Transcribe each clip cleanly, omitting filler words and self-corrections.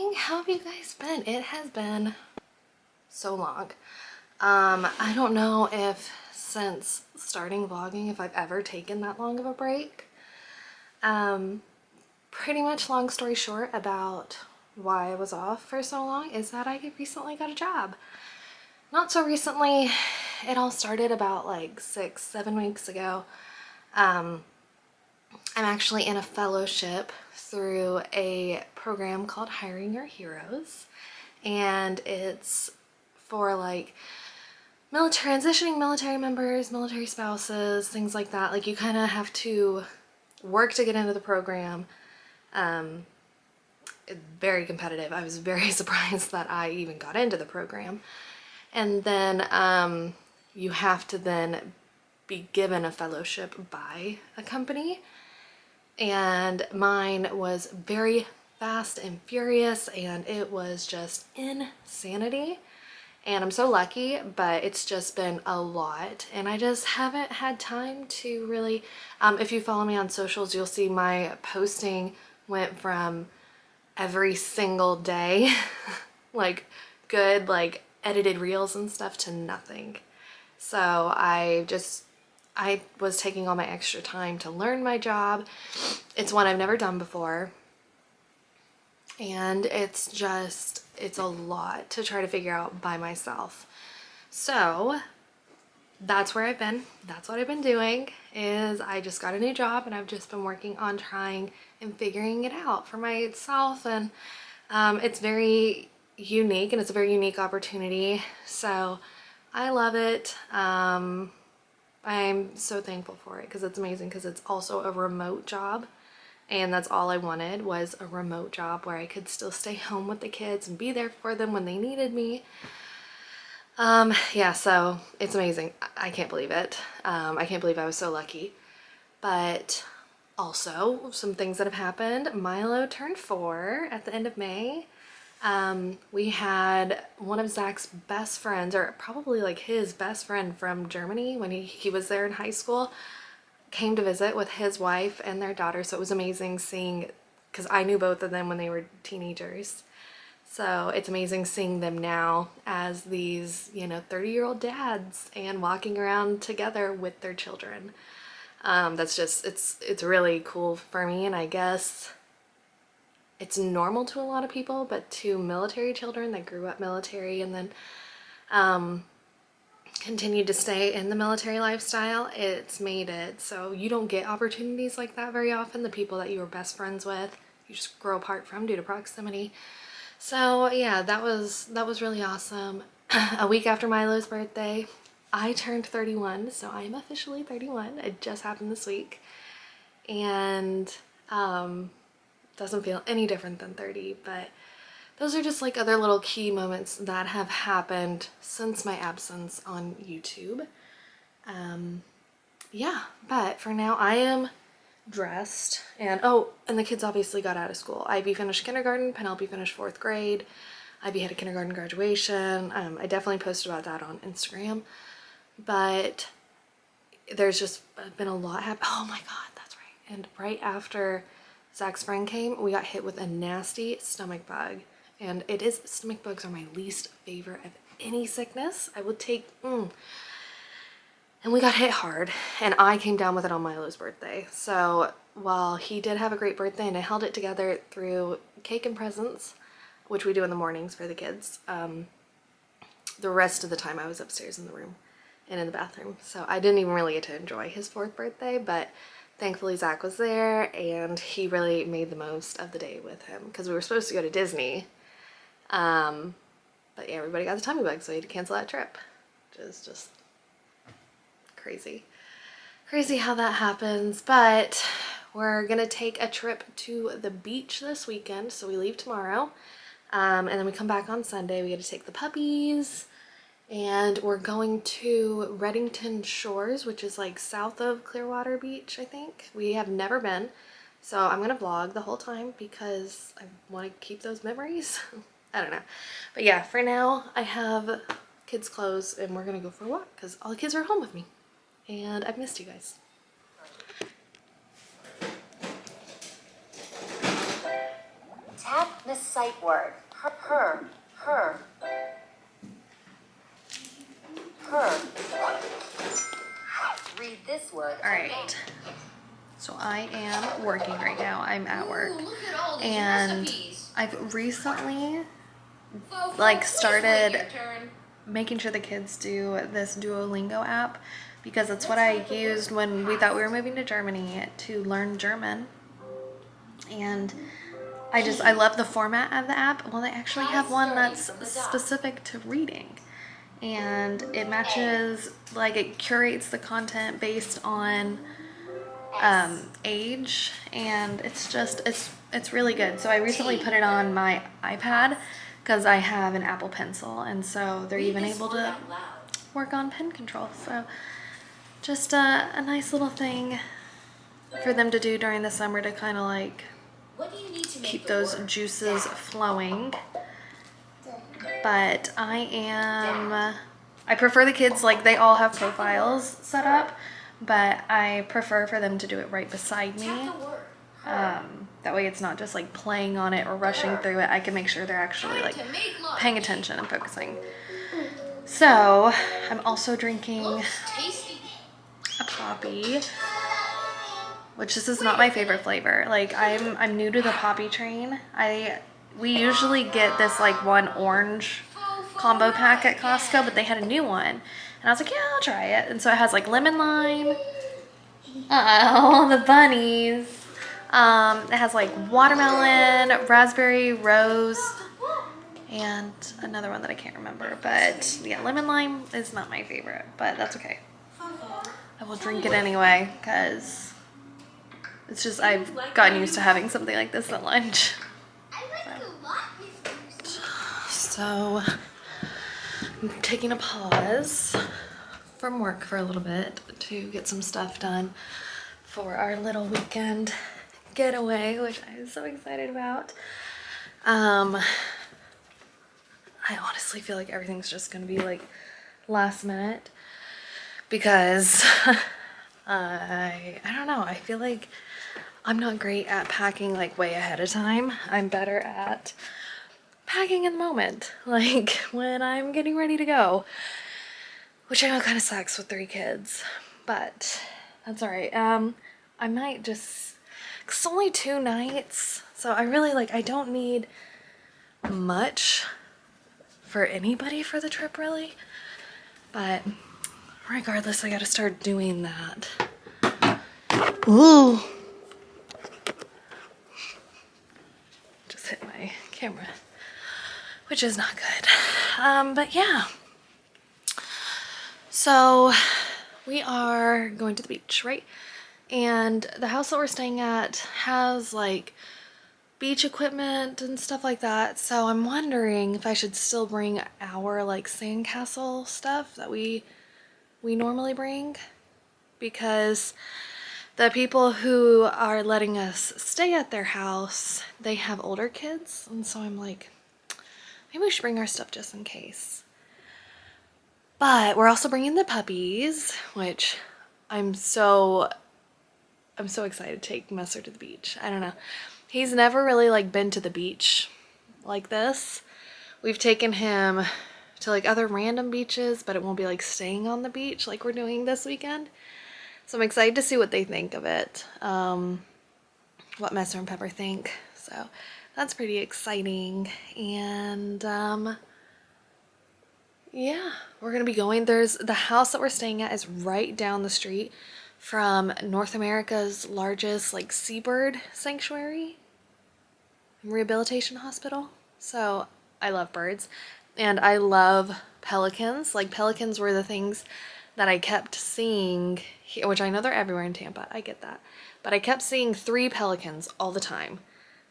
morning. How have you guys been? It has been so long. I don't know if since starting vlogging if I've ever taken that long of a break. Pretty much long story short about why I was off for so long is that I recently got a job. Not so recently. It all started about like 6-7 weeks ago. I'm actually in a fellowship through a program called Hiring Your Heroes, and it's for like transitioning military members, military spouses, things like that. Like you kind of have to work to get into the program. It's very competitive. I was very surprised that I even got into the program. And then you have to then be given a fellowship by a company. And mine was very fast and furious, and it was just insanity. And I'm so lucky, but it's just been a lot, and I just haven't had time to really, if you follow me on socials, you'll see my posting went from every single day, like good, like edited reels and stuff, to nothing. So I was taking all my extra time to learn my job. It's one I've never done before. And it's a lot to try to figure out by myself. So that's where I've been. That's what I've been doing, is I just got a new job and I've just been working on trying and figuring it out for myself. And it's very unique, and it's a very unique opportunity. So I love it. I'm so thankful for it because it's amazing, because it's also a remote job, and that's all I wanted, was a remote job where I could still stay home with the kids and be there for them when they needed me. Yeah, so it's amazing. I can't believe it. I can't believe I was so lucky. But also some things that have happened. Milo turned 4 at the end of May. We had one of Zach's best friends, or probably like his best friend from Germany when he was there in high school, came to visit with his wife and their daughter. So it was amazing seeing, because I knew both of them when they were teenagers. So it's amazing seeing them now as these, 30-year-old dads and walking around together with their children. That's just, it's really cool for me, and I guess it's normal to a lot of people, but to military children that grew up military and then continued to stay in the military lifestyle, it's made it so you don't get opportunities like that very often. The people that you were best friends with, you just grow apart from due to proximity. So yeah, that was really awesome. A week after Milo's birthday, I turned 31, so I am officially 31. It just happened this week, and doesn't feel any different than 30, but those are just like other little key moments that have happened since my absence on YouTube. Yeah, but for now I am dressed, and and the kids obviously got out of school. Ivy finished kindergarten, Penelope finished 4th grade. Ivy had a kindergarten graduation. I definitely posted about that on Instagram, but there's just been a lot happen. Oh my god, that's right. And right after Zach's friend came, we got hit with a nasty stomach bug. And stomach bugs are my least favorite of any sickness. I would take, and we got hit hard, and I came down with it on Milo's birthday. So while he did have a great birthday and I held it together through cake and presents, which we do in the mornings for the kids, the rest of the time I was upstairs in the room and in the bathroom. So I didn't even really get to enjoy his 4th birthday, but thankfully Zach was there and he really made the most of the day with him, because we were supposed to go to Disney. But yeah, everybody got the tummy bug, so we had to cancel that trip, which is just crazy. Crazy how that happens. But we're gonna take a trip to the beach this weekend, so we leave tomorrow. And then we come back on Sunday. We get to take the puppies, and we're going to Reddington Shores, which is like south of Clearwater Beach, I think. We have never been, so I'm gonna vlog the whole time because I want to keep those memories. I don't know, but yeah, for now I have kids' clothes and we're gonna go for a walk because all the kids are home with me and I've missed you guys. Tap This sight word. Her. Read this word. All right. So I am working right now. I'm at work. And I've recently like started making sure the kids do this Duolingo app because it's what I used when we thought we were moving to Germany to learn German. And I love the format of the app. Well, they actually have one that's specific to reading. And it matches, like it curates the content based on age, and it's really good. So I recently put it on my iPad because I have an Apple Pencil, and so they're even able to work on pen control. So just a nice little thing for them to do during the summer to kind of like keep those juices flowing. But I prefer the kids, like they all have profiles set up, but I prefer for them to do it right beside me. That way it's not just like playing on it or rushing through it. I can make sure they're actually like paying attention and focusing. So I'm also drinking a Poppi, which this is not my favorite flavor. Like I'm new to the Poppi train. We usually get this like one orange combo pack at Costco, but they had a new one. And I was like, yeah, I'll try it. And so it has like lemon lime. Uh-oh, the bunnies. It has like watermelon, raspberry, rose, and another one that I can't remember. But yeah, lemon lime is not my favorite, but that's okay. I will drink it anyway because it's just I've gotten used to having something like this at lunch. So I'm taking a pause from work for a little bit to get some stuff done for our little weekend getaway, which I'm so excited about. I honestly feel like everything's just gonna be like last minute because I don't know, I feel like I'm not great at packing like way ahead of time. I'm better at packing in the moment, like when I'm getting ready to go, which I know kind of sucks with 3 kids, but that's all right. I might just, cause it's only 2 nights, so I really I don't need much for anybody for the trip really, but regardless, I gotta start doing that. Ooh. Just hit my camera, which is not good. But yeah. So we are going to the beach, right? And the house that we're staying at has like beach equipment and stuff like that. So I'm wondering if I should still bring our like sandcastle stuff that we normally bring, because the people who are letting us stay at their house, they have older kids, and so I'm like, maybe we should bring our stuff just in case. But we're also bringing the puppies, which I'm so excited to take Messer to the beach. I don't know. He's never really like been to the beach like this. We've taken him to like other random beaches, but it won't be like staying on the beach like we're doing this weekend. So I'm excited to see what they think of it. What Messer and Pepper think. So that's pretty exciting. And yeah, we're gonna be going. There's the house that we're staying at is right down the street from North America's largest like seabird sanctuary and rehabilitation hospital. So I love birds and I love pelicans. Like pelicans were the things that I kept seeing here, which I know they're everywhere in Tampa. I get that. But I kept seeing 3 pelicans all the time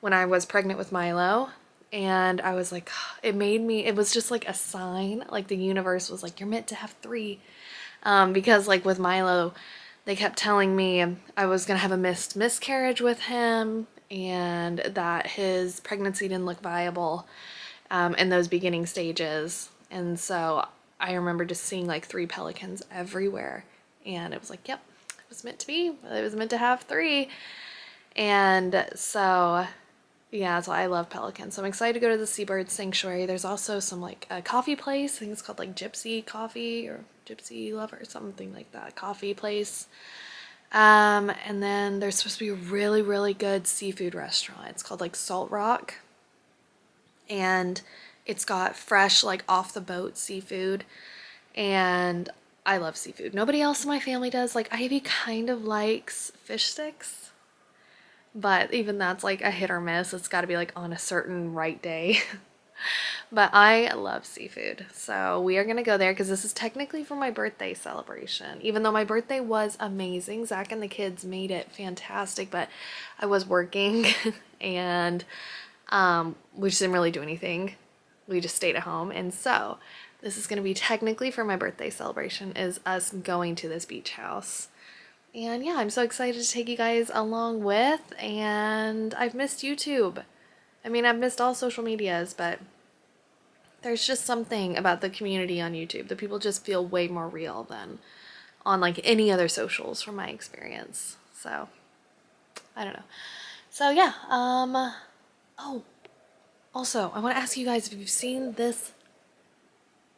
when I was pregnant with Milo. And I was like, it was just like a sign, like the universe was like, you're meant to have 3. Because like with Milo, they kept telling me I was gonna have a miscarriage with him and that his pregnancy didn't look viable in those beginning stages. And so I remember just seeing like 3 pelicans everywhere. And it was like, yep, it was meant to be. It was meant to have 3. And so Yeah, so I love Pelican. So I'm excited to go to the Seabird Sanctuary. There's also some like a coffee place. I think it's called like Gypsy Coffee or Gypsy Lover, something like that. Coffee place. And then there's supposed to be a really, really good seafood restaurant. It's called like Salt Rock. And it's got fresh, like off the boat seafood. And I love seafood. Nobody else in my family does. Like Ivy kind of likes fish sticks, but even that's like a hit or miss. It's got to be like on a certain right day. But I love seafood. So we are going to go there because this is technically for my birthday celebration. Even though my birthday was amazing, Zach and the kids made it fantastic, but I was working and we just didn't really do anything. We just stayed at home. And so this is going to be technically for my birthday celebration, is us going to this beach house. And yeah, I'm so excited to take you guys along with, and I've missed YouTube. I mean, I've missed all social medias, but there's just something about the community on YouTube. The people just feel way more real than on like any other socials from my experience. So, I don't know. So yeah, oh, also, I want to ask you guys if you've seen this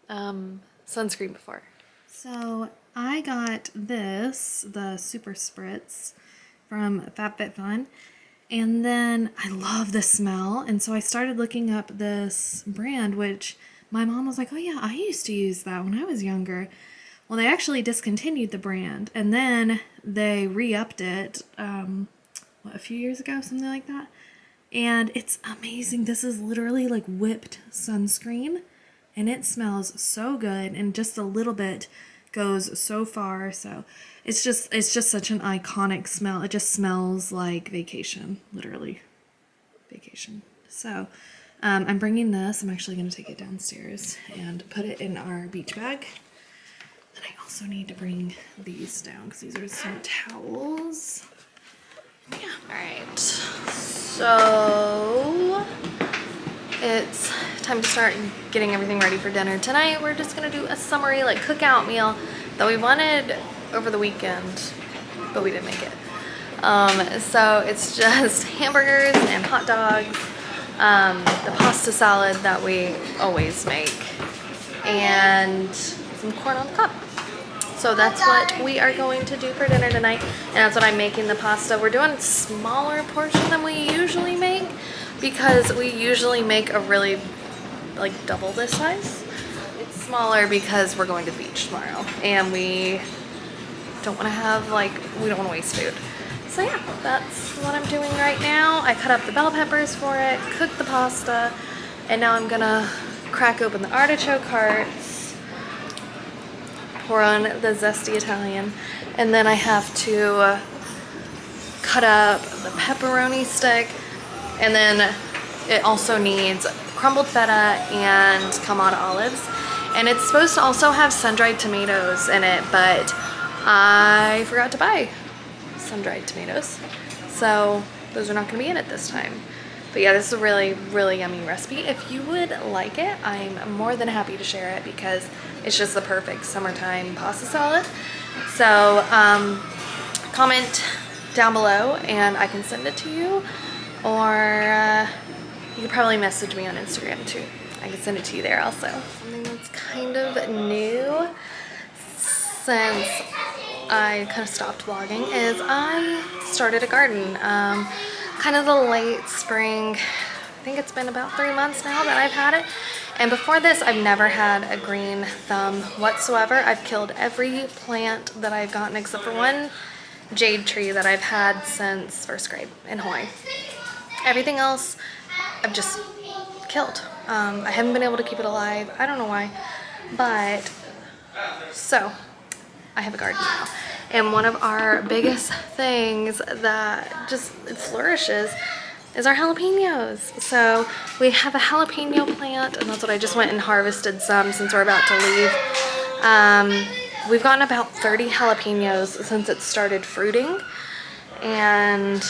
sunscreen before. So I got this, the Super Spritz from FabFitFun, and then I love the smell, and so I started looking up this brand, which my mom was like, oh yeah, I used to use that when I was younger. Well, they actually discontinued the brand, and then they re-upped it, a few years ago, something like that. And it's amazing. This is literally like whipped sunscreen, and it smells so good, and just a little bit goes so far. So it's just such an iconic smell. It just smells like vacation, literally vacation. So I'm bringing this. I'm actually going to take it downstairs and put it in our beach bag. And I also need to bring these down because these are some towels. Yeah. All right. So it's time to start getting everything ready for dinner. Tonight we're just gonna do a summary like cookout meal that we wanted over the weekend, but we didn't make it. So it's just hamburgers and hot dogs, the pasta salad that we always make, and some corn on the cob. So that's what we are going to do for dinner tonight, and that's what I'm making the pasta. We're doing a smaller portion than we usually make because we usually make a really like double this size. It's smaller because we're going to the beach tomorrow and we don't want to have we don't want to waste food. So yeah, that's what I'm doing right now. I cut up the bell peppers for it, cooked the pasta, and now I'm gonna crack open the artichoke hearts, pour on the zesty Italian, and then I have to cut up the pepperoni stick, and then it also needs crumbled feta and Kalamata olives, and it's supposed to also have sun-dried tomatoes in it, but I forgot to buy sun-dried tomatoes, so those are not going to be in it this time. But yeah, this is a really, really yummy recipe. If you would like it, I'm more than happy to share it because it's just the perfect summertime pasta salad. So comment down below and I can send it to you, or you could probably message me on Instagram too. I can send it to you there also. Something that's kind of new since I kind of stopped vlogging is I started a garden. Kind of the late spring. I think it's been about 3 months now that I've had it. And before this, I've never had a green thumb whatsoever. I've killed every plant that I've gotten except for one jade tree that I've had since first grade in Hawaii. Everything else I've just killed. I haven't been able to keep it alive. I don't know why. But, so, I have a garden now. And one of our biggest things that just flourishes is our jalapenos. So we have a jalapeno plant, and that's what I just went and harvested some since we're about to leave. We've gotten about 30 jalapenos since it started fruiting, and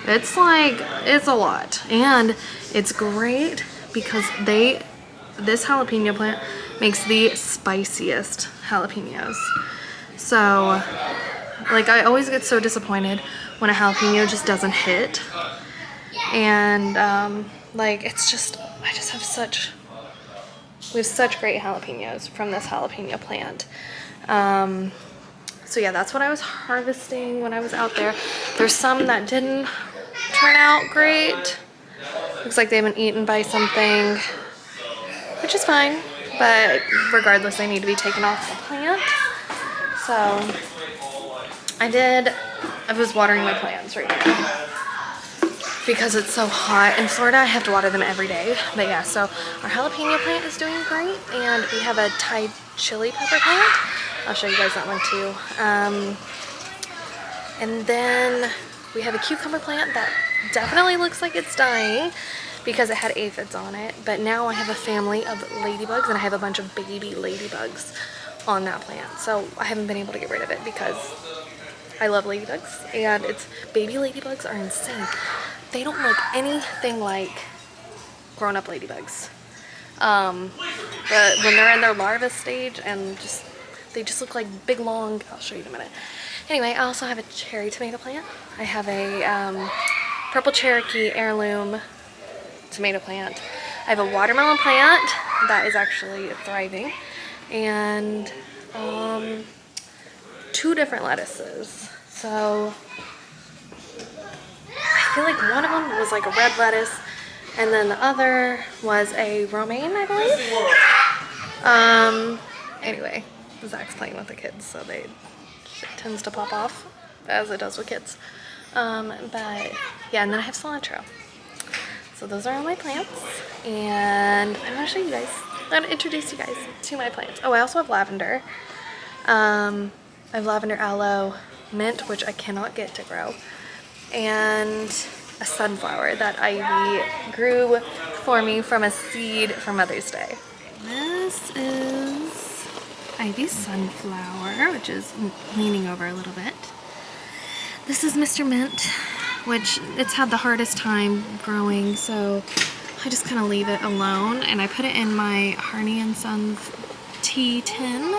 it's a lot. And it's great because this jalapeno plant makes the spiciest jalapenos. So, I always get so disappointed when a jalapeno just doesn't hit. And like it's just, I just have such, we have such great jalapenos from this jalapeno plant. So yeah, that's what I was harvesting when I was out there. There's some that didn't turn out great. Looks like they've been eaten by something, which is fine. But regardless, they need to be taken off the plant. So I was watering my plants right now. Because it's so hot in Florida, I have to water them every day. But yeah, so our jalapeno plant is doing great, and we have a Thai chili pepper plant. I'll show you guys that one too. And then we have a cucumber plant that definitely looks like it's dying because it had aphids on it. But now I have a family of ladybugs, and I have a bunch of baby ladybugs on that plant. So I haven't been able to get rid of it because I love ladybugs, and it's baby ladybugs are insane. They don't look anything like grown-up ladybugs. But when they're in their larva stage and they just look like big long, I'll show you in a minute. Anyway, I also have a cherry tomato plant. I have a purple Cherokee heirloom tomato plant. I have a watermelon plant that is actually thriving, and 2 different lettuces. So I feel like one of them was like a red lettuce, and then the other was a romaine, I believe. Anyway, Zach's playing with the kids, so shit tends to pop off, as it does with kids. But yeah, and then I have cilantro. So those are all my plants, and I'm gonna show you guys, I'm gonna introduce you guys to my plants. Oh, I also have lavender. I have lavender, aloe, mint, which I cannot get to grow, and a sunflower that Ivy grew for me from a seed for Mother's Day. This is Ivy's sunflower, which is leaning over a little bit. This is Mr. Mint, which it's had the hardest time growing, so I just kind of leave it alone, and I put it in my Harney and Sons tea tin.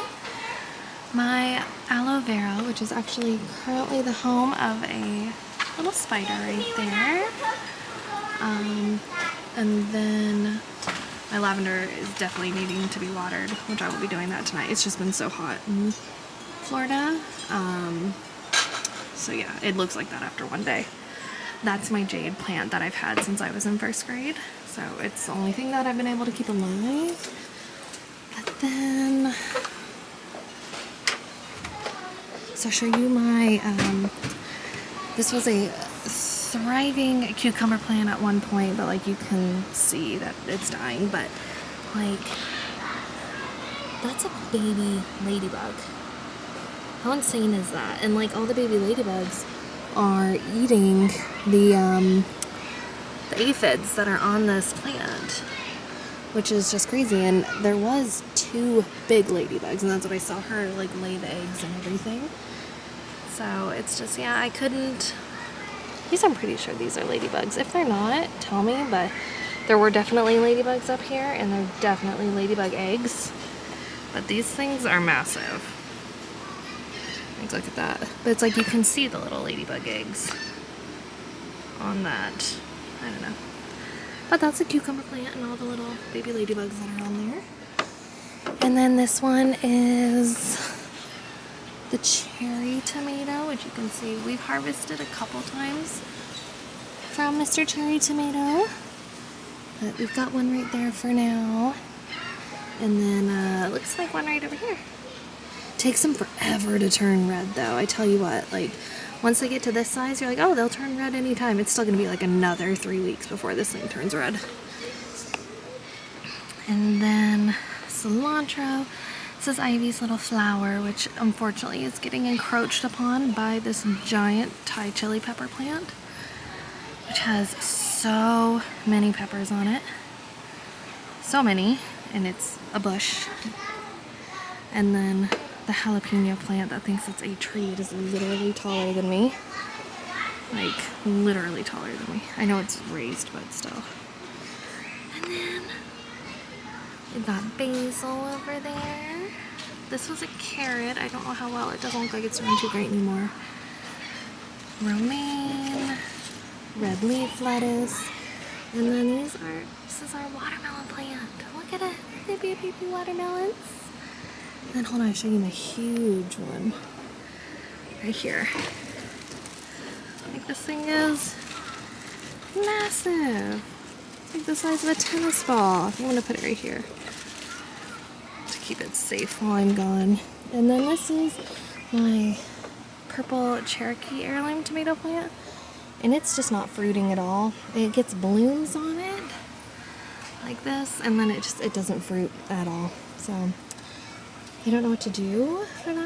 My aloe vera, which is actually currently the home of a little spider right there. And then my lavender is definitely needing to be watered, which I will be doing that tonight. It's just been so hot in Florida. So yeah, it looks like that after one day. That's my jade plant that I've had since I was in 1st grade. So it's the only thing that I've been able to keep alive. But then, so I'll show you my, this was a thriving cucumber plant at one point, but like you can see that it's dying, but like, that's a baby ladybug. How insane is that? And like all the baby ladybugs are eating the aphids that are on this plant, which is just crazy. And there was 2 big ladybugs, and that's what I saw her like lay the eggs and everything. So it's just, yeah, I couldn't, at least I'm pretty sure these are ladybugs. If they're not, tell me, but there were definitely ladybugs up here, and they're definitely ladybug eggs. But these things are massive. Like, look at that. But it's like you can see the little ladybug eggs on that. I don't know. But that's a cucumber plant and all the little baby ladybugs that are on there. And then this one is the cherry tomato, which you can see we've harvested a couple times from Mr. Cherry Tomato. But we've got one right there for now. And then looks like one right over here. Takes them forever to turn red though. I tell you what, like once they get to this size, you're like, oh, they'll turn red anytime. It's still gonna be like another 3 weeks before this thing turns red. And then cilantro. This is Ivy's little flower, which unfortunately is getting encroached upon by this giant Thai chili pepper plant, which has so many peppers on it. So many, and it's a bush. And then the jalapeno plant that thinks it's a tree. It is literally taller than me. Like, literally taller than me. I know it's raised, but still. And then we've got basil over there. This was a carrot. I don't know how well. It doesn't look like it's doing too great anymore. Romaine. red leaf lettuce. And then this is our watermelon plant. Look at it, the baby watermelons. And then hold on, I'll show you my huge one. Right here. Like this thing is massive. It's like the size of a tennis ball. I'm gonna put it right here to keep it safe while I'm gone. And then this is my purple Cherokee heirloom tomato plant. And it's just not fruiting at all. It gets blooms on it like this, and then it doesn't fruit at all. So I don't know what to do for that.